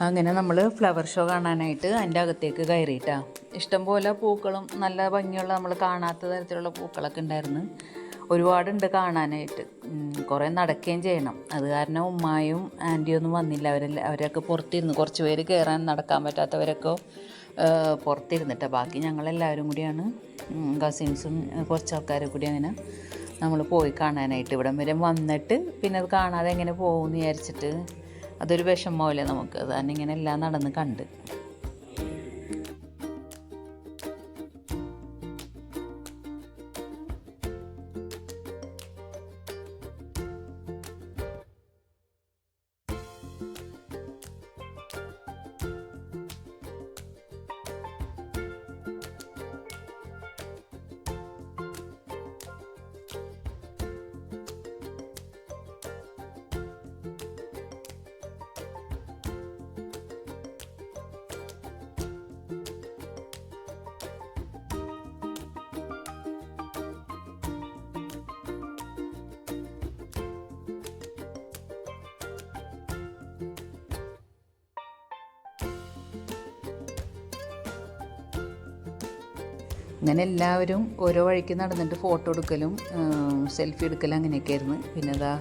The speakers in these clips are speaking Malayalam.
അങ്ങനെ നമ്മൾ ഫ്ലവർ ഷോ കാണാനായിട്ട് അതിൻ്റെ അകത്തേക്ക് കയറിയിട്ടാ. ഇഷ്ടംപോലെ പൂക്കളും നല്ല ഭംഗിയുള്ള നമ്മൾ കാണാത്ത തരത്തിലുള്ള പൂക്കളൊക്കെ ഉണ്ടായിരുന്നു. ഒരുപാടുണ്ട് കാണാനായിട്ട്. കുറേ നടക്കുകയും ചെയ്യണം. അത് കാരണം ഉമ്മായും ആൻറ്റിയൊന്നും വന്നില്ല. അവരൊക്കെ പുറത്തിരുന്നു. കുറച്ച് പേര് കയറാൻ നടക്കാൻ പറ്റാത്തവരൊക്കെ പുറത്തിരുന്നിട്ടാണ്. ബാക്കി ഞങ്ങളെല്ലാവരും കൂടിയാണ്, കസിൻസും കുറച്ച് ആൾക്കാരും കൂടി അങ്ങനെ നമ്മൾ പോയി കാണാനായിട്ട്. ഇവിടം വരെ വന്നിട്ട് പിന്നെ അത് കാണാതെ എങ്ങനെ പോകുമെന്ന് വിചാരിച്ചിട്ട് അതൊരു വിഷമമല്ലേ നമുക്ക്. അത് തന്നെ ഇങ്ങനെ എല്ലാം നടന്ന് കണ്ട്. അങ്ങനെ എല്ലാവരും ഓരോ വഴിക്ക് നടന്നിട്ട് ഫോട്ടോ എടുക്കലും സെൽഫി എടുക്കലും അങ്ങനെയൊക്കെ ആയിരുന്നു. പിന്നെ അതാ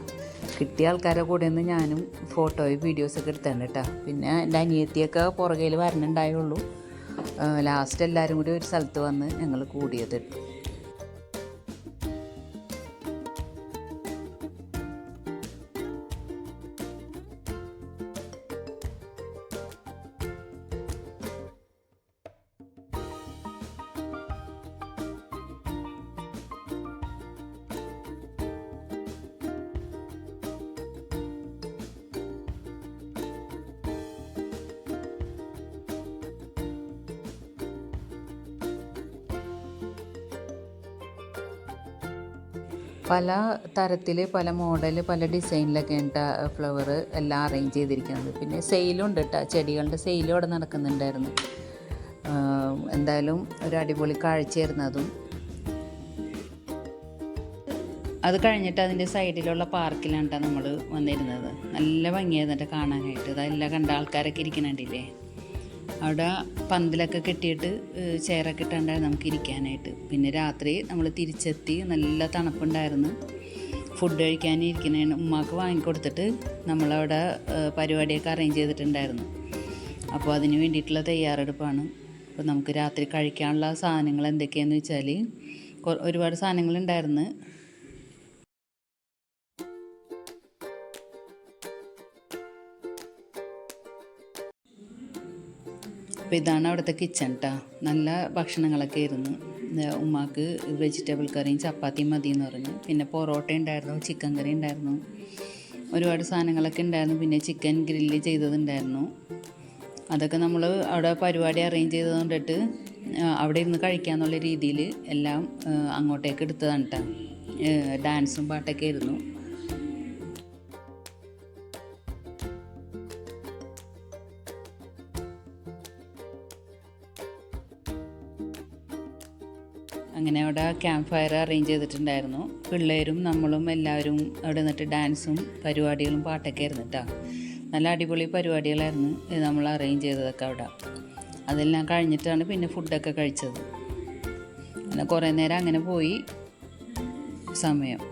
കിട്ടിയ ആൾക്കാരെ കൂടെ നിന്ന് ഞാനും ഫോട്ടോയും വീഡിയോസൊക്കെ എടുത്തിട്ടുണ്ട് കേട്ടോ. പിന്നെ എൻ്റെ അനിയത്തിയൊക്കെ പുറകയിൽ വരണുണ്ടായുള്ളൂ. ലാസ്റ്റ് എല്ലാവരും കൂടി ഒരു സ്ഥലത്ത് വന്ന് ഞങ്ങൾ കൂടിയത്. പല തരത്തിൽ, പല മോഡൽ, പല ഡിസൈനിലൊക്കെ ഉണ്ട് ഫ്ലവർ എല്ലാം അറേഞ്ച് ചെയ്തിരിക്കുന്നത്. പിന്നെ സെയിലുണ്ട് കേട്ടോ. ചെടികളുടെ സെയിലും അവിടെ നടക്കുന്നുണ്ടായിരുന്നു. എന്തായാലും ഒരു അടിപൊളി കാഴ്ചയായിരുന്നു അതും. അത് കഴിഞ്ഞിട്ട് അതിൻ്റെ സൈഡിലുള്ള പാർക്കിലാണ് കേട്ടോ നമ്മൾ വന്നിരുന്നത്. നല്ല ഭംഗിയായിരുന്നു കാണാനായിട്ട്. അതെല്ലാം കണ്ട ആൾക്കാരൊക്കെ ഇരിക്കണുണ്ടില്ലേ. അവിടെ പന്തലൊക്കെ കെട്ടിയിട്ട് ചെയറൊക്കെ ഇട്ടുണ്ടായിരുന്നു നമുക്ക് ഇരിക്കാനായിട്ട്. പിന്നെ രാത്രി നമ്മൾ തിരിച്ചെത്തി. നല്ല തണുപ്പുണ്ടായിരുന്നു. ഫുഡ് കഴിക്കാനിരിക്കുന്നതിന് ഉമ്മാക്ക് വാങ്ങിക്കൊടുത്തിട്ട് നമ്മളവിടെ പരിപാടിയൊക്കെ അറേഞ്ച് ചെയ്തിട്ടുണ്ടായിരുന്നു. അപ്പോൾ അതിന് വേണ്ടിയിട്ടുള്ള തയ്യാറെടുപ്പാണ്. അപ്പോൾ നമുക്ക് രാത്രി കഴിക്കാനുള്ള സാധനങ്ങൾ എന്തൊക്കെയാണെന്ന് വെച്ചാൽ ഒരുപാട് സാധനങ്ങളുണ്ടായിരുന്നു. അപ്പോൾ ഇതാണ് അവിടുത്തെ കിച്ചൺ കേട്ടോ. നല്ല ഭക്ഷണങ്ങളൊക്കെ ആയിരുന്നു. ഉമ്മാക്ക് വെജിറ്റബിൾ കറിയും ചപ്പാത്തിയും മതി എന്ന് പറഞ്ഞു. പിന്നെ പൊറോട്ട ഉണ്ടായിരുന്നു, ചിക്കൻ കറി ഉണ്ടായിരുന്നു, ഒരുപാട് സാധനങ്ങളൊക്കെ ഉണ്ടായിരുന്നു. പിന്നെ ചിക്കൻ ഗ്രില്ല് ചെയ്തതുണ്ടായിരുന്നു. അതൊക്കെ നമ്മൾ അവിടെ പരിപാടി അറേഞ്ച് ചെയ്തത് കൊണ്ടിട്ട് അവിടെ ഇരുന്ന് കഴിക്കാമെന്നുള്ള രീതിയിൽ എല്ലാം അങ്ങോട്ടേക്ക് എടുത്തതാണ് കേട്ടോ. ഡാൻസും പാട്ടൊക്കെ ആയിരുന്നു. അങ്ങനെ അവിടെ ക്യാമ്പ് ഫയർ അറേഞ്ച് ചെയ്തിട്ടുണ്ടായിരുന്നു. പിള്ളേരും നമ്മളും എല്ലാവരും അവിടെ നിന്നിട്ട് ഡാൻസും പരിപാടികളും പാട്ടൊക്കെ ആയിരുന്നു കേട്ടോ. നല്ല അടിപൊളി പരിപാടികളായിരുന്നു നമ്മൾ അറേഞ്ച് ചെയ്തതൊക്കെ അവിടെ. അതെല്ലാം കഴിഞ്ഞിട്ടാണ് പിന്നെ ഫുഡൊക്കെ കഴിച്ചത്. അങ്ങനെ കുറേ നേരം അങ്ങനെ പോയി സമയം.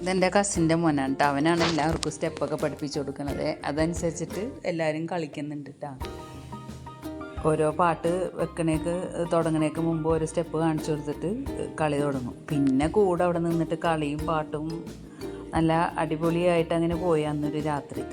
ഇതെൻ്റെ കസിൻ്റെ മോനാണ് കേട്ടോ. അവനാണ് എല്ലാവർക്കും സ്റ്റെപ്പൊക്കെ പഠിപ്പിച്ചു കൊടുക്കുന്നത്. അതനുസരിച്ചിട്ട് എല്ലാവരും കളിക്കുന്നുണ്ട് കേട്ടോ. ഓരോ പാട്ട് തുടങ്ങണേക്ക് മുമ്പ് ഒരു സ്റ്റെപ്പ് കാണിച്ചു കൊടുത്തിട്ട് കളി തുടങ്ങും. പിന്നെ കൂടെ അവിടെ നിന്നിട്ട് കളിയും പാട്ടും നല്ല അടിപൊളിയായിട്ട് അങ്ങനെ പോയി അന്നൊരു രാത്രി.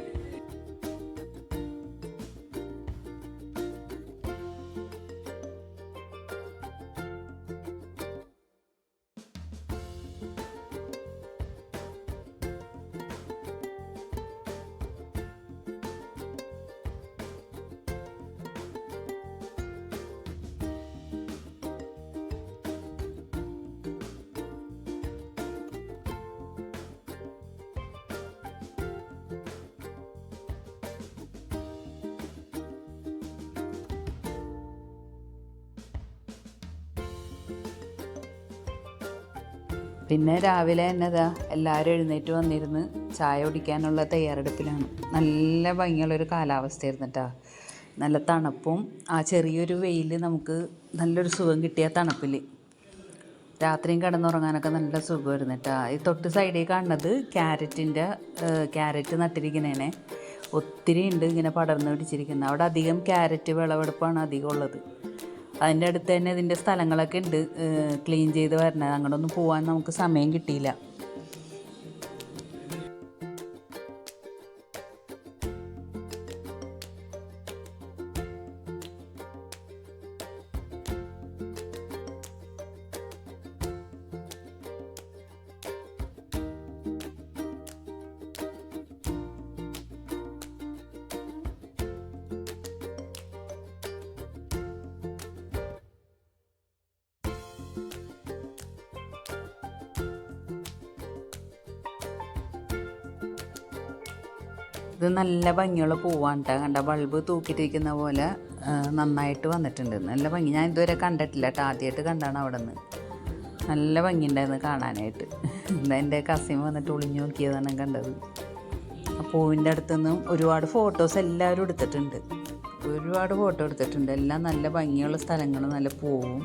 പിന്നെ രാവിലെ തന്നെ എല്ലാവരും എഴുന്നേറ്റ് വന്നിരുന്ന് ചായ കുടിക്കാനുള്ള തയ്യാറെടുപ്പിലാണ്. നല്ല ഭംഗിയുള്ളൊരു കാലാവസ്ഥയായിരുന്നു കേട്ടോ. നല്ല തണുപ്പും ആ ചെറിയൊരു വെയിൽ നമുക്ക് നല്ലൊരു സുഖം കിട്ടിയ തണുപ്പിൽ രാത്രിയും കിടന്നുറങ്ങാനൊക്കെ നല്ല സുഖമായിരുന്നു കേട്ടോ. ഈ തൊട്ട് സൈഡിൽ കാണുന്നത് ക്യാരറ്റ് നട്ടിരിക്കുന്നതിനെ ഒത്തിരി ഉണ്ട് ഇങ്ങനെ പടർന്ന് പിടിച്ചിരിക്കുന്നത്. അവിടെ അധികം ക്യാരറ്റ് വിളവെടുപ്പാണ് അധികം ഉള്ളത്. അതിൻ്റെ അടുത്ത് തന്നെ ഇതിൻ്റെ സ്ഥലങ്ങളൊക്കെ ഉണ്ട് ക്ലീൻ ചെയ്ത് വരണത്. അങ്ങോട്ടൊന്നും പോകാൻ നമുക്ക് സമയം കിട്ടിയില്ല. ഇത് നല്ല ഭംഗിയുള്ള പൂവാണ് കേട്ടോ. കണ്ട ബൾബ് തൂക്കിയിട്ടിരിക്കുന്ന പോലെ നന്നായിട്ട് വന്നിട്ടുണ്ട്. നല്ല ഭംഗി. ഞാൻ ഇതുവരെ കണ്ടിട്ടില്ല കേട്ടോ, ആദ്യമായിട്ട് കണ്ടാണ് അവിടെ നിന്ന്. നല്ല ഭംഗിയുണ്ടായിരുന്നു കാണാനായിട്ട്. എൻ്റെ കസിൻ വന്നിട്ട് ഒളിഞ്ഞു നോക്കിയതാണ് കണ്ടത്. ആ പൂവിൻ്റെ അടുത്തുനിന്നും ഒരുപാട് ഫോട്ടോസ് എല്ലാവരും എടുത്തിട്ടുണ്ട്. ഒരുപാട് ഫോട്ടോ എടുത്തിട്ടുണ്ട്. എല്ലാം നല്ല ഭംഗിയുള്ള സ്ഥലങ്ങൾ, നല്ല പൂവും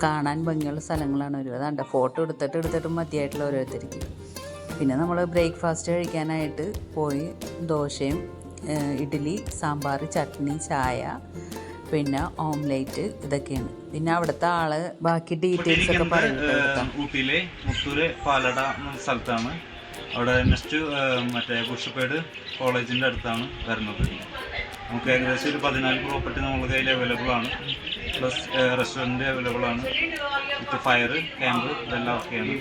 കാണാൻ ഭംഗിയുള്ള സ്ഥലങ്ങളാണ്. അതുകൊണ്ട് ഫോട്ടോ എടുത്തിട്ട് മതിയായിട്ടുള്ള ഓരോരുത്തർക്ക്. പിന്നെ നമ്മൾ ബ്രേക്ക്ഫാസ്റ്റ് കഴിക്കാനായിട്ട് പോയി. ദോശയും ഇഡ്ഡലി, സാമ്പാർ, ചട്നി, ചായ, പിന്നെ ഓംലേറ്റ്, ഇതൊക്കെയാണ്. പിന്നെ അവിടുത്തെ ആള് ബാക്കി ഡീറ്റെയിൽസ് ഒക്കെ പറയുന്നത് ഊട്ടിയിലെ മുത്തൂര് പാലട എന്ന സ്ഥലത്താണ്. അവിടെ നെക്സ്റ്റ് മറ്റേ കുഷിപ്പേട് കോളേജിൻ്റെ അടുത്താണ് വരുന്നത്. നമുക്ക് ഏകദേശം ഒരു 14 പ്രോപ്പർട്ടി നമ്മുടെ കയ്യിൽ അവൈലബിൾ ആണ്. പ്ലസ് റെസ്റ്റോറൻറ്റ് അവൈലബിൾ ആണ്. വിത്ത് ഫയർ ക്യാമ്പ് ഇതെല്ലാം ഒക്കെയാണ്.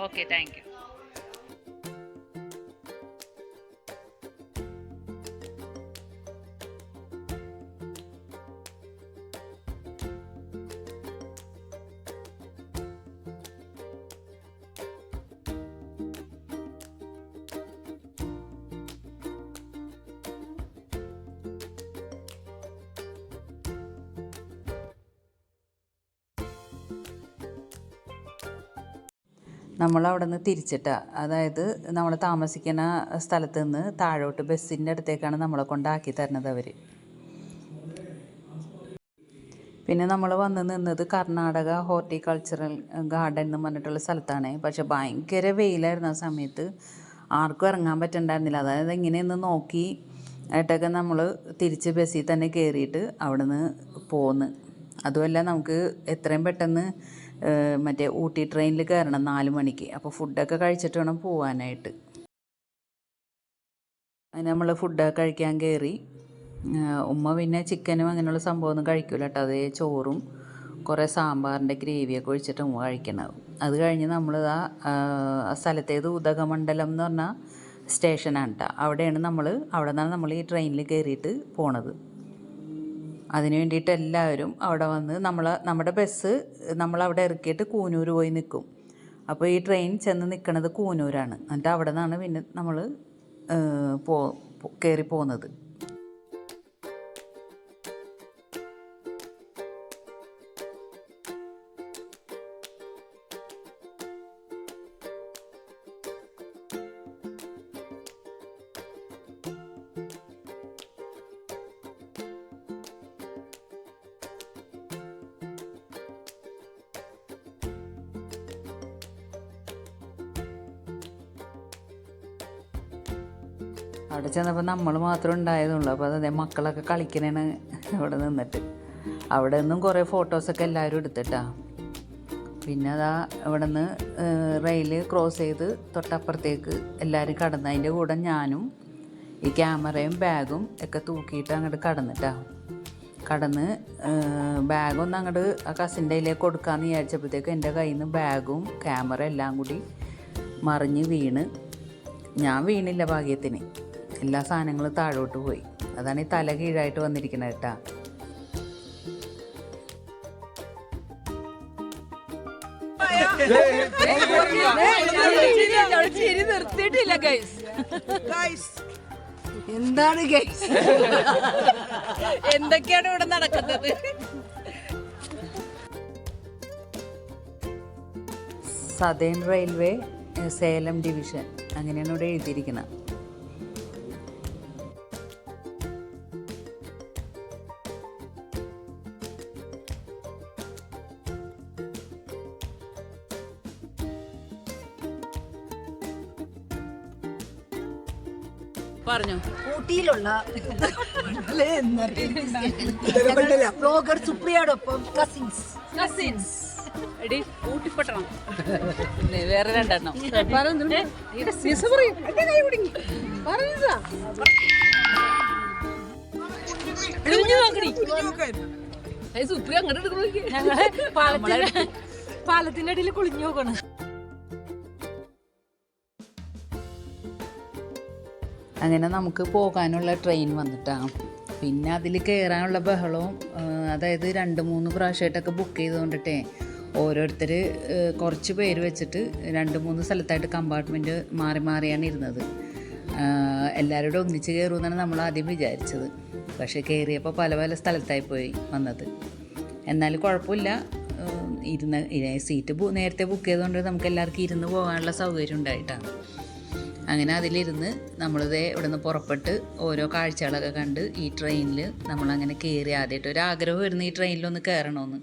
Okay, thank you. നമ്മളവിടെ നിന്ന് തിരിച്ചിട്ടാണ്, അതായത് നമ്മൾ താമസിക്കുന്ന സ്ഥലത്ത് നിന്ന് താഴോട്ട് ബസ്സിൻ്റെ അടുത്തേക്കാണ് നമ്മളെ കൊണ്ടാക്കി തരുന്നത് അവർ. പിന്നെ നമ്മൾ വന്ന് നിന്നത് കർണാടക ഹോർട്ടിക്കൾച്ചറൽ ഗാർഡൻ എന്ന് പറഞ്ഞിട്ടുള്ള സ്ഥലത്താണ്. പക്ഷെ ഭയങ്കര വെയിലായിരുന്നു ആ സമയത്ത്, ആർക്കും ഇറങ്ങാൻ പറ്റുന്നുണ്ടായിരുന്നില്ല. അതായത് ഇങ്ങനെയൊന്ന് നോക്കി ആയിട്ടൊക്കെ നമ്മൾ തിരിച്ച് ബസ്സിൽ തന്നെ കയറിയിട്ട് അവിടെ നിന്ന് പോന്ന്. അതുമല്ല നമുക്ക് എത്രയും പെട്ടെന്ന് മറ്റേ ഊട്ടി ട്രെയിനിൽ കയറണം 4 മണിക്ക്. അപ്പോൾ ഫുഡൊക്കെ കഴിച്ചിട്ട് വേണം പോകാനായിട്ട്. അതിന് നമ്മൾ ഫുഡൊക്കെ കഴിക്കാൻ കയറി. ഉമ്മ പിന്നെ ചിക്കനും അങ്ങനെയുള്ള സംഭവമൊന്നും കഴിക്കില്ല കേട്ടോ. അതേ ചോറും കുറേ സാമ്പാറിൻ്റെ ഗ്രേവിയൊക്കെ ഒഴിച്ചിട്ട് ഉമ്മ കഴിക്കണത്. അത് കഴിഞ്ഞ് നമ്മൾ ആ സ്ഥലത്തേത് ഉദകമണ്ഡലം എന്ന് പറഞ്ഞാൽ സ്റ്റേഷനാണ് കേട്ടോ. അവിടെ നിന്നാണ് നമ്മൾ ഈ ട്രെയിനിൽ കയറിയിട്ട് പോണത്. അതിന് വേണ്ടിയിട്ട് എല്ലാവരും അവിടെ വന്ന് നമ്മുടെ ബസ് നമ്മളവിടെ ഇറക്കിയിട്ട് കൂനൂർ പോയി നിൽക്കും. അപ്പോൾ ഈ ട്രെയിൻ ചെന്ന് നിൽക്കുന്നത് കൂനൂരാണ്. എന്നിട്ട് അവിടെ നിന്നാണ് പിന്നെ നമ്മൾ കയറി പോകുന്നത്. അവിടെ ചെന്നപ്പോൾ നമ്മൾ മാത്രം ഉണ്ടായതുള്ളൂ. അപ്പോൾ അതേ മക്കളൊക്കെ കളിക്കണേണ് ഇവിടെ നിന്നിട്ട്. അവിടെ നിന്നും കുറേ ഫോട്ടോസൊക്കെ എല്ലാവരും എടുത്തിട്ടാ. പിന്നെ അതാ ഇവിടെ നിന്ന് റെയിൽ ക്രോസ് ചെയ്ത് തൊട്ടപ്പുറത്തേക്ക് എല്ലാവരും കടന്ന്, അതിൻ്റെ കൂടെ ഞാനും ഈ ക്യാമറയും ബാഗും ഒക്കെ തൂക്കിയിട്ട് അങ്ങോട്ട് കടന്ന് ബാഗൊന്ന് അങ്ങോട്ട് ആ കസിൻ്റെ കയ്യിലേക്ക് കൊടുക്കാമെന്ന് വിചാരിച്ചപ്പോഴത്തേക്ക് എൻ്റെ കയ്യിൽ നിന്ന് ബാഗും ക്യാമറ എല്ലാം കൂടി മറിഞ്ഞ് വീണ്. ഞാൻ വീണില്ല ഭാഗ്യത്തിന്, എല്ലാ സാധനങ്ങളും താഴോട്ട് പോയി. അതാണ് ഈ തല കീഴായിട്ട് വന്നിരിക്കുന്നത് കേട്ടോ. നിർത്തിയിട്ടില്ല എന്താണ് ഗൈസ്, എന്തൊക്കെയാണ് ഇവിടെ നടക്കുന്നത്? സതേൺ റെയിൽവേ സേലം ഡിവിഷൻ അങ്ങനെയാണ് ഇവിടെ എഴുതിയിരിക്കുന്നത്. പറഞ്ഞു ഊട്ടിയിലുള്ള ബ്ലോഗർ സുപ്രിയയോടൊപ്പം കസിൻസ് എടി ഊട്ടിപ്പട്ടണം വേറെ രണ്ടെണ്ണം സുപ്രിയ അങ്ങോട്ട് പാലത്തിന്റെ അടിയിൽ കുളിഞ്ഞു നോക്കണം. അങ്ങനെ നമുക്ക് പോകാനുള്ള ട്രെയിൻ വന്നിട്ടാണ്. പിന്നെ അതിൽ കയറാനുള്ള ബഹളവും, അതായത് 2-3 പ്രാവശ്യമായിട്ടൊക്കെ ബുക്ക് ചെയ്തുകൊണ്ടിട്ടേ ഓരോരുത്തർ കുറച്ച് പേര് വെച്ചിട്ട് 2-3 സ്ഥലത്തായിട്ട് കമ്പാർട്ട്മെൻറ്റ് മാറിയാണ് ഇരുന്നത്. എല്ലാവരോടും ഒന്നിച്ച് കയറുമെന്നാണ് നമ്മൾ ആദ്യം വിചാരിച്ചത്. പക്ഷേ കയറിയപ്പോൾ പല സ്ഥലത്തായി പോയി വന്നത്. എന്നാലും കുഴപ്പമില്ല, സീറ്റ് നേരത്തെ ബുക്ക് ചെയ്തുകൊണ്ട് നമുക്ക് എല്ലാവർക്കും ഇരുന്ന് പോകാനുള്ള സൗകര്യം ഉണ്ടായിട്ടാണ്. അങ്ങനെ അതിലിരുന്ന് നമ്മളിത് ഇവിടെ നിന്ന് പുറപ്പെട്ട് ഓരോ കാഴ്ചകളൊക്കെ കണ്ട് ഈ ട്രെയിനിൽ നമ്മളങ്ങനെ കയറി. ആദ്യമായിട്ട് ഒരു ആഗ്രഹം വരുന്നു ഈ ട്രെയിനിലൊന്ന് കയറണമെന്ന്.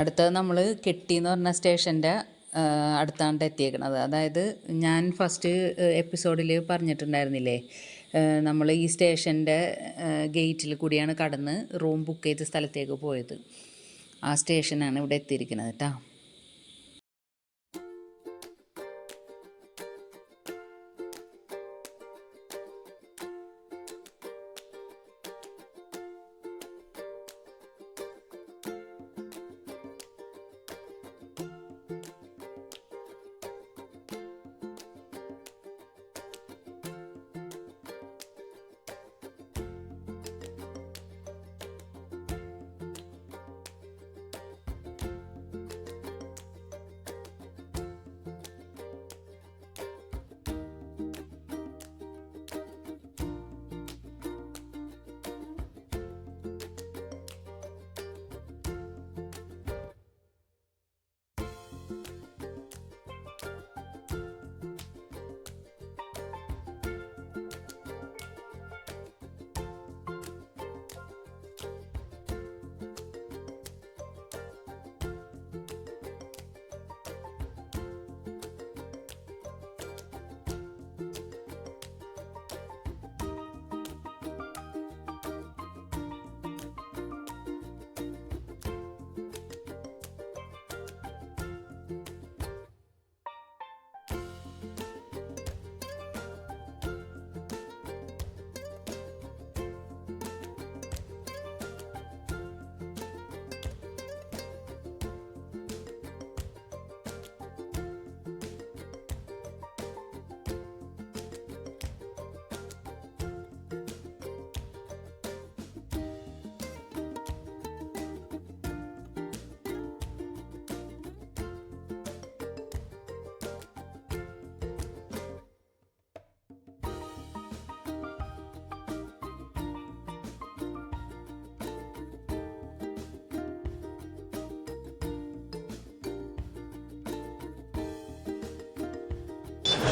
അടുത്തത് നമ്മൾ കെട്ടി എന്ന് പറഞ്ഞ സ്റ്റേഷൻ്റെ അടുത്താണ് എത്തിയേക്കണത്. അതായത് ഞാൻ ഫസ്റ്റ് എപ്പിസോഡിൽ പറഞ്ഞിട്ടുണ്ടായിരുന്നില്ലേ, നമ്മൾ ഈ സ്റ്റേഷൻ്റെ ഗേറ്റിൽ കൂടിയാണ് കടന്ന് റൂം ബുക്ക് ചെയ്ത സ്ഥലത്തേക്ക് പോയത്. ആ സ്റ്റേഷനാണ് ഇവിടെ എത്തിയിരിക്കുന്നത് കേട്ടോ.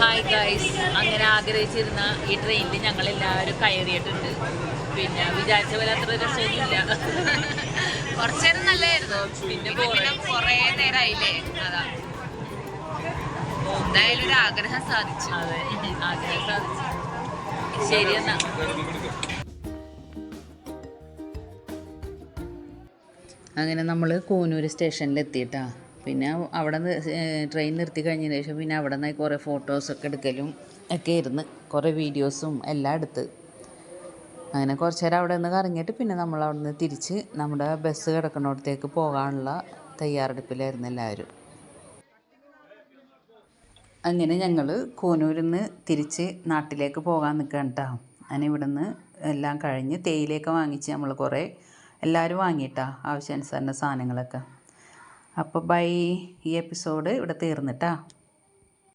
ഹായ് ഗൈസ്, അങ്ങനെ ആഗ്രഹിച്ചിരുന്ന ഈ ട്രെയിനിൽ ഞങ്ങളെല്ലാവരും കയറിയിട്ടുണ്ട്. പിന്നെ വിചാരിച്ച പോലെ അത്ര രസമൊന്നുമില്ല. കുറച്ചു നേരം നല്ലതായിരുന്നു, പിന്നെ കുറേ നേരമായില്ലേ. അതാ എന്തായാലും ഒരു ആഗ്രഹം സാധിച്ചു. അതെ, ആഗ്രഹം സാധിച്ചു. ശരി എന്നാ. അങ്ങനെ നമ്മൾ കൂനൂർ സ്റ്റേഷനിൽ എത്തിയിട്ടാ. പിന്നെ അവിടെ ട്രെയിൻ നിർത്തി കഴിഞ്ഞതിന് ശേഷം പിന്നെ അവിടെ നിന്ന് കുറേ ഫോട്ടോസൊക്കെ എടുക്കലും ഒക്കെ ആയിരുന്നു. കുറേ വീഡിയോസും എല്ലാം എടുത്ത് അങ്ങനെ കുറച്ച് നേരം അവിടെ നിന്ന് കറങ്ങിയിട്ട് പിന്നെ നമ്മൾ അവിടെ നിന്ന് തിരിച്ച് നമ്മുടെ ബസ് കിടക്കുന്നിടത്തേക്ക് പോകാനുള്ള തയ്യാറെടുപ്പിലായിരുന്നു എല്ലാവരും. അങ്ങനെ ഞങ്ങൾ കൂനൂരിൽ നിന്ന് തിരിച്ച് നാട്ടിലേക്ക് പോകാൻ നിൽക്കുകയാണ് കേട്ടോ. അങ്ങനെ ഇവിടെ നിന്ന് എല്ലാം കഴിഞ്ഞ് തേയിലയൊക്കെ വാങ്ങിച്ച് നമ്മൾ കുറേ എല്ലാവരും വാങ്ങിയിട്ടാ ആവശ്യാനുസരണ സാധനങ്ങളൊക്കെ. അപ്പോൾ ബൈ. ഈ എപ്പിസോഡ് ഇവിടെ തീർന്നിട്ടാ.